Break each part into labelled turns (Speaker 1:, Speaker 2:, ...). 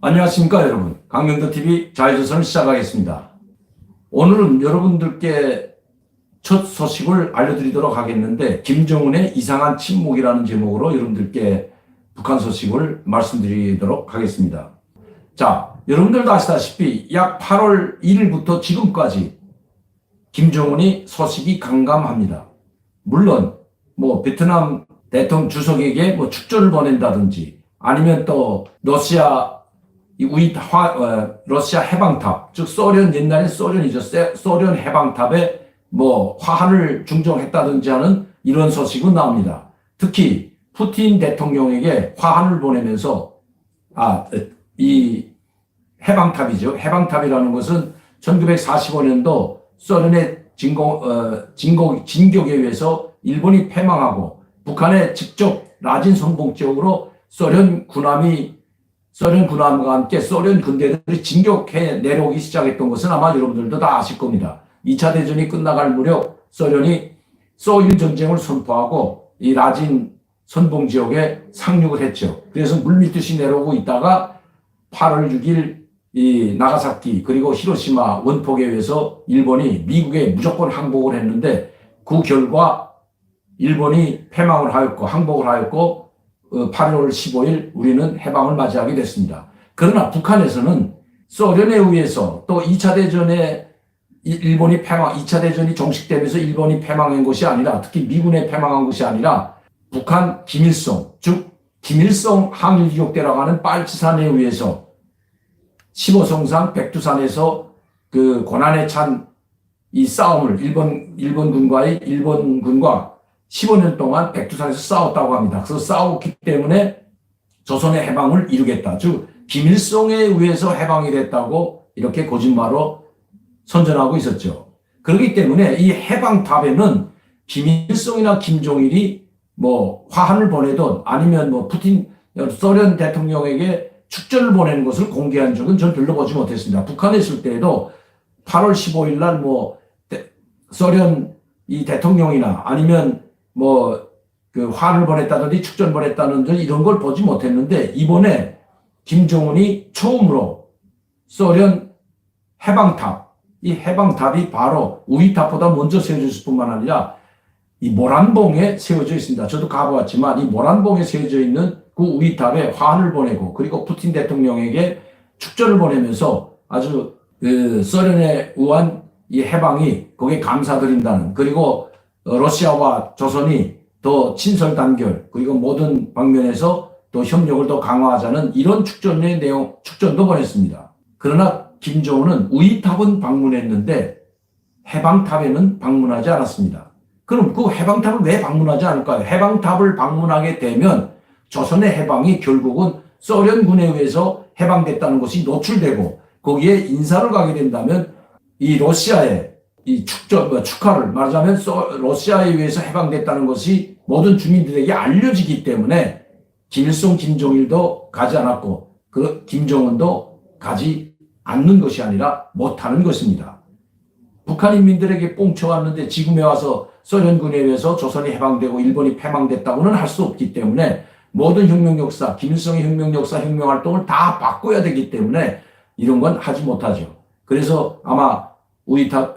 Speaker 1: 안녕하십니까 여러분. 강명도TV 자유조선을 시작하겠습니다. 오늘은 여러분들께 첫 소식을 알려드리도록 하겠는데, 김정은의 이상한 침묵이라는 제목으로 여러분들께 북한 소식을 말씀드리도록 하겠습니다. 자, 여러분들도 아시다시피 약 8월 1일부터 지금까지 김정은이 소식이 강감합니다. 물론 베트남 대통령 주석에게 축전을 보낸다든지, 아니면 또 러시아 해방탑, 즉 소련, 옛날에 소련이죠. 소련 해방탑에 화환을 중정했다든지 하는 이런 소식은 나옵니다. 특히 푸틴 대통령에게 화환을 보내면서 이 해방탑이죠. 해방탑이라는 것은 1945년도 소련의 진격에 의해서 일본이 패망하고 북한에 직접 라진 선봉적으로 소련 군함과 함께 소련 군대들이 진격해 내려오기 시작했던 것은 아마 여러분들도 다 아실 겁니다. 2차 대전이 끝나갈 무렵 소련이 소일 전쟁을 선포하고 이 라진 선봉 지역에 상륙을 했죠. 그래서 물밀듯이 내려오고 있다가 8월 6일 이 나가사키 그리고 히로시마 원폭에 의해서 일본이 미국에 무조건 항복을 했는데, 그 결과 일본이 패망을 하였고 항복을 하였고 8월 15일 우리는 해방을 맞이하게 됐습니다. 그러나 북한에서는 소련에 의해서 또 2차 대전에 일본이 2차 대전이 종식되면서 일본이 패망한 것이 아니라, 특히 미군에 패망한 것이 아니라 북한 김일성, 즉 김일성 항일기록대라고 하는 빨치산에 의해서 15성산 백두산에서 그 고난에 찬 이 싸움을 일본 군과 15년 동안 백두산에서 싸웠다고 합니다. 그래서 싸웠기 때문에 조선의 해방을 이루겠다. 즉 김일성에 의해서 해방이 됐다고 이렇게 거짓말로 선전하고 있었죠. 그렇기 때문에 이 해방탑에는 김일성이나 김정일이 화환을 보내든 아니면 푸틴 소련 대통령에게 축전을 보내는 것을 공개한 적은 전 별로 보지 못했습니다. 북한에 있을 때에도 8월 15일 날 소련 이 대통령이나 아니면 그 화환을 보냈다든지 축전 보냈다든지 이런 걸 보지 못했는데, 이번에 김정은이 처음으로 소련 해방탑, 이 해방탑이 바로 우이탑보다 먼저 세워졌을 뿐만 아니라 이 모란봉에 세워져 있습니다. 저도 가보았지만 이 모란봉에 세워져 있는 그 우이탑에 화환을 보내고, 그리고 푸틴 대통령에게 축전을 보내면서 아주 소련에 의한 이 해방이 거기에 감사드린다는, 그리고 러시아와 조선이 더 친설 단결, 그리고 모든 방면에서 또 협력을 더 강화하자는 이런 축전도 보냈습니다. 그러나 김정은은 우이탑은 방문했는데 해방탑에는 방문하지 않았습니다. 그럼 그 해방탑을 왜 방문하지 않을까요? 해방탑을 방문하게 되면 조선의 해방이 결국은 소련군에 의해서 해방됐다는 것이 노출되고, 거기에 인사를 가게 된다면 이 러시아의 이 축하를 말하자면 러시아에 의해서 해방됐다는 것이 모든 주민들에게 알려지기 때문에 김일성, 김정일도 가지 않았고 그 김정은도 가지 않는 것이 아니라 못하는 것입니다. 북한 인민들에게 뽕쳐왔는데 지금에 와서 소련군에 의해서 조선이 해방되고 일본이 패망됐다고는 할 수 없기 때문에 모든 혁명 역사, 김일성의 혁명 역사, 혁명 활동을 다 바꿔야 되기 때문에 이런 건 하지 못하죠. 그래서 아마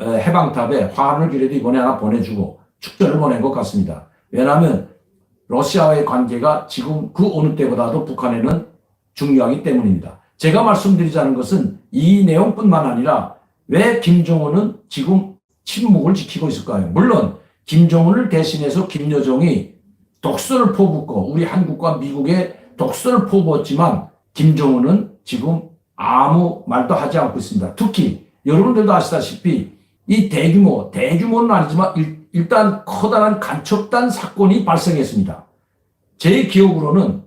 Speaker 1: 해방탑에 화환을 그래도 이번에 하나 보내주고 축전을 보낸 것 같습니다. 왜냐하면 러시아와의 관계가 지금 그 어느 때보다도 북한에는 중요하기 때문입니다. 제가 말씀드리자는 것은 이 내용뿐만 아니라 왜 김정은은 지금 침묵을 지키고 있을까요? 물론 김정은을 대신해서 김여정이 독선을 퍼붓고 우리 한국과 미국에 독선을 퍼부었지만 김정은은 지금 아무 말도 하지 않고 있습니다. 특히 여러분들도 아시다시피 이 대규모는 아니지만 일단 커다란 간첩단 사건이 발생했습니다. 제 기억으로는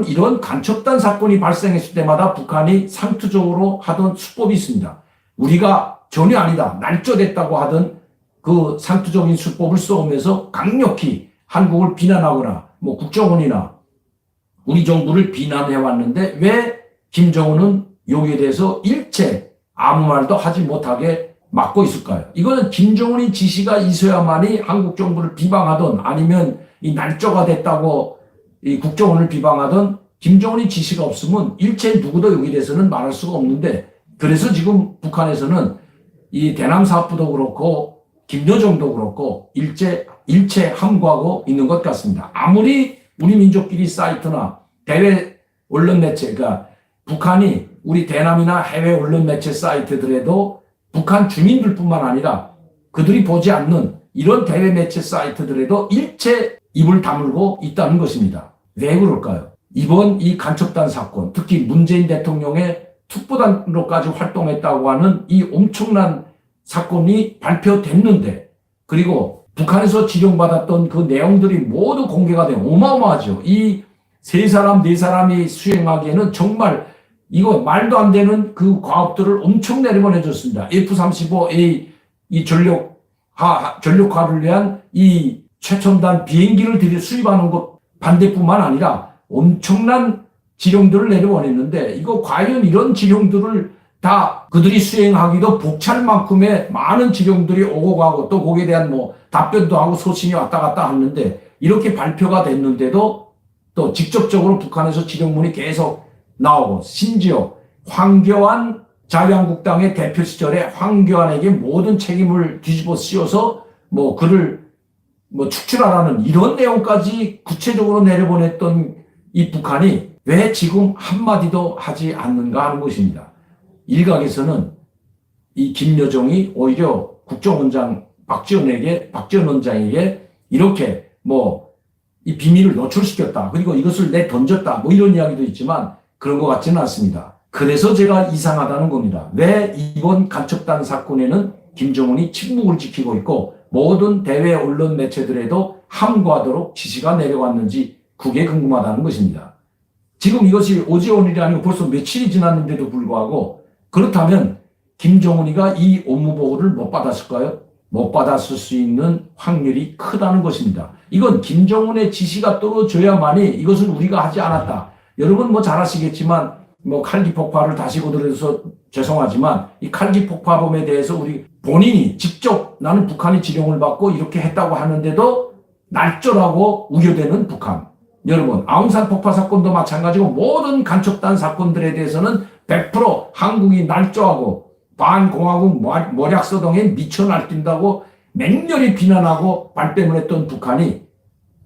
Speaker 1: 이런 간첩단 사건이 발생했을 때마다 북한이 상투적으로 하던 수법이 있습니다. 우리가 전혀 아니다, 날조됐다고 하던 그 상투적인 수법을 써오면서 강력히 한국을 비난하거나 국정원이나 우리 정부를 비난해 왔는데, 왜 김정은은 여기에 대해서 일체 아무 말도 하지 못하게 막고 있을까요? 이거는 김정은이 지시가 있어야만이 한국 정부를 비방하던, 아니면 이 날조가 됐다고 이 국정원을 비방하던 김정은이 지시가 없으면 일체 누구도 여기에 대해서는 말할 수가 없는데, 그래서 지금 북한에서는 이 대남 사업부도 그렇고 김여정도 그렇고 일체 함구하고 있는 것 같습니다. 아무리 우리 민족끼리 사이트나 대외 언론 매체, 그러니까 북한이 우리 대남이나 해외 언론 매체 사이트들에도 북한 주민들뿐만 아니라 그들이 보지 않는 이런 대외 매체 사이트들에도 일체 입을 다물고 있다는 것입니다. 왜 그럴까요? 이번 이 간첩단 사건, 특히 문재인 대통령의 특보단으로까지 활동했다고 하는 이 엄청난 사건이 발표됐는데, 그리고 북한에서 지령받았던 그 내용들이 모두 공개가 된 어마어마하죠. 이 세 사람, 네 사람이 수행하기에는 정말 이거 말도 안 되는 그 과업들을 엄청 내려보내줬습니다. F-35A 이 전력화를 위한 이 최첨단 비행기를 수입하는 것 반대뿐만 아니라 엄청난 지령들을 내려보냈는데, 이거 과연 이런 지령들을 다 그들이 수행하기도 벅찰 만큼의 많은 지령들이 오고 가고 또 거기에 대한 뭐 답변도 하고 소신이 왔다 갔다 하는데, 이렇게 발표가 됐는데도 또 직접적으로 북한에서 지령문이 계속 나오고, 심지어 황교안 자유한국당의 대표 시절에 황교안에게 모든 책임을 뒤집어 씌워서 뭐 그를 뭐 축출하라는 이런 내용까지 구체적으로 내려보냈던 이 북한이 왜 지금 한마디도 하지 않는가 하는 것입니다. 일각에서는 이 김여정이 오히려 국정원장 박지원 원장에게 이렇게 뭐 이 비밀을 노출시켰다, 그리고 이것을 내던졌다, 뭐 이런 이야기도 있지만 그런 것 같지는 않습니다. 그래서 제가 이상하다는 겁니다. 왜 이번 간첩단 사건에는 김정은이 침묵을 지키고 있고 모든 대외 언론 매체들에도 함구하도록 지시가 내려왔는지 그게 궁금하다는 것입니다. 지금 이것이 어제 오늘이 아니고 벌써 며칠이 지났는데도 불구하고, 그렇다면 김정은이가 이 업무보고를 못 받았을까요? 못 받았을 수 있는 확률이 크다는 것입니다. 이건 김정은의 지시가 떨어져야만이 이것을 우리가 하지 않았다. 여러분 뭐 잘 아시겠지만 뭐 칼기 폭파를 다시 거들어서 죄송하지만 이 칼기 폭파범에 대해서 우리 본인이 직접 나는 북한이 지령을 받고 이렇게 했다고 하는데도 날조라고 우겨대는 북한. 여러분, 아웅산 폭파 사건도 마찬가지고 모든 간첩단 사건들에 대해서는 100% 한국이 날조하고 반공화국 모략서동에 미쳐 날뛴다고 맹렬히 비난하고 발뺌을 북한이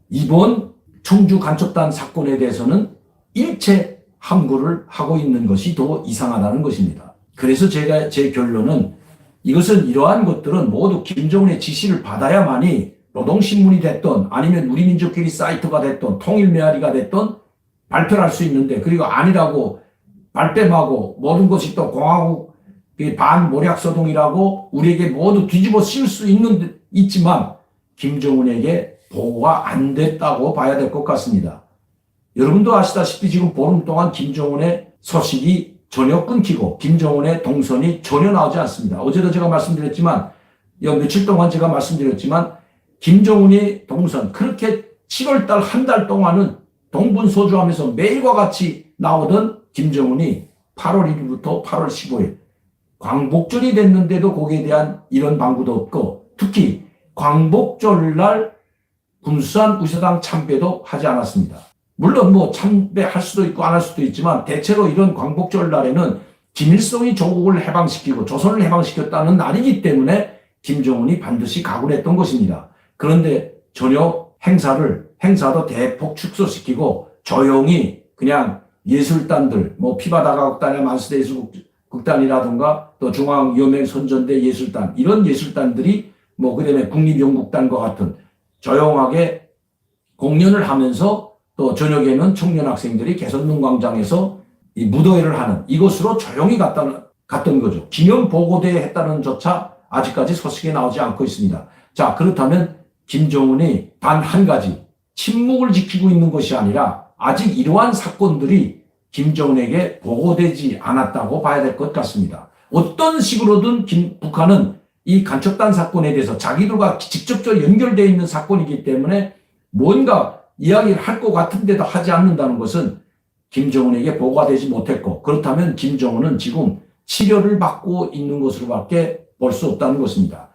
Speaker 1: 이번 청주 간첩단 사건에 대해서는 일체 함구를 하고 있는 것이 더 이상하다는 것입니다. 그래서 제 결론은 이것은 이러한 것들은 모두 김정은의 지시를 받아야만이 노동신문이 됐던 아니면 우리민족끼리 사이트가 됐던 통일메아리가 됐던 발표를 할 수 있는데, 그리고 아니라고 발뺌하고 모든 것이 또 공화국 반모략서동이라고 우리에게 모두 뒤집어 씌울 수 있지만 김정은에게 보고가 안 됐다고 봐야 될 것 같습니다. 여러분도 아시다시피 지금 보름 동안 김정은의 소식이 전혀 끊기고 김정은의 동선이 전혀 나오지 않습니다. 어제도 제가 말씀드렸지만, 며칠 동안 제가 말씀드렸지만 김정은의 동선 그렇게 7월달 한 달 동안은 동분서주하면서 매일과 같이 나오던 김정은이 8월 1일부터 8월 15일 광복절이 됐는데도 거기에 대한 이런 방구도 없고, 특히 광복절날 군수산 우세당 참배도 하지 않았습니다. 물론 뭐 참배할 수도 있고 안 할 수도 있지만 대체로 이런 광복절 날에는 김일성이 조국을 해방시키고 조선을 해방시켰다는 날이기 때문에 김정은이 반드시 각오를 했던 것입니다. 그런데 전혀 행사도 대폭 축소시키고 조용히 그냥 예술단들, 뭐 피바다가 극단이나 만수대예술극단이라든가 또 중앙위원회 선전대 예술단, 이런 예술단들이 뭐 그다음에 국립연극단과 같은 조용하게 공연을 하면서 또 저녁에는 청년 학생들이 개선문광장에서 이 무도회를 하는 이것으로 조용히 갔던 거죠. 기념보고대회 했다는 조차 아직까지 소식이 나오지 않고 있습니다. 자, 그렇다면 김정은이 단 한 가지 침묵을 지키고 있는 것이 아니라 아직 이러한 사건들이 김정은에게 보고되지 않았다고 봐야 될 것 같습니다. 어떤 식으로든 북한은 이 간첩단 사건에 대해서 자기들과 직접적으로 연결되어 있는 사건이기 때문에 뭔가 이야기를 할 것 같은데도 하지 않는다는 것은 김정은에게 보고가 되지 못했고, 그렇다면 김정은은 지금 치료를 받고 있는 것으로밖에 볼 수 없다는 것입니다.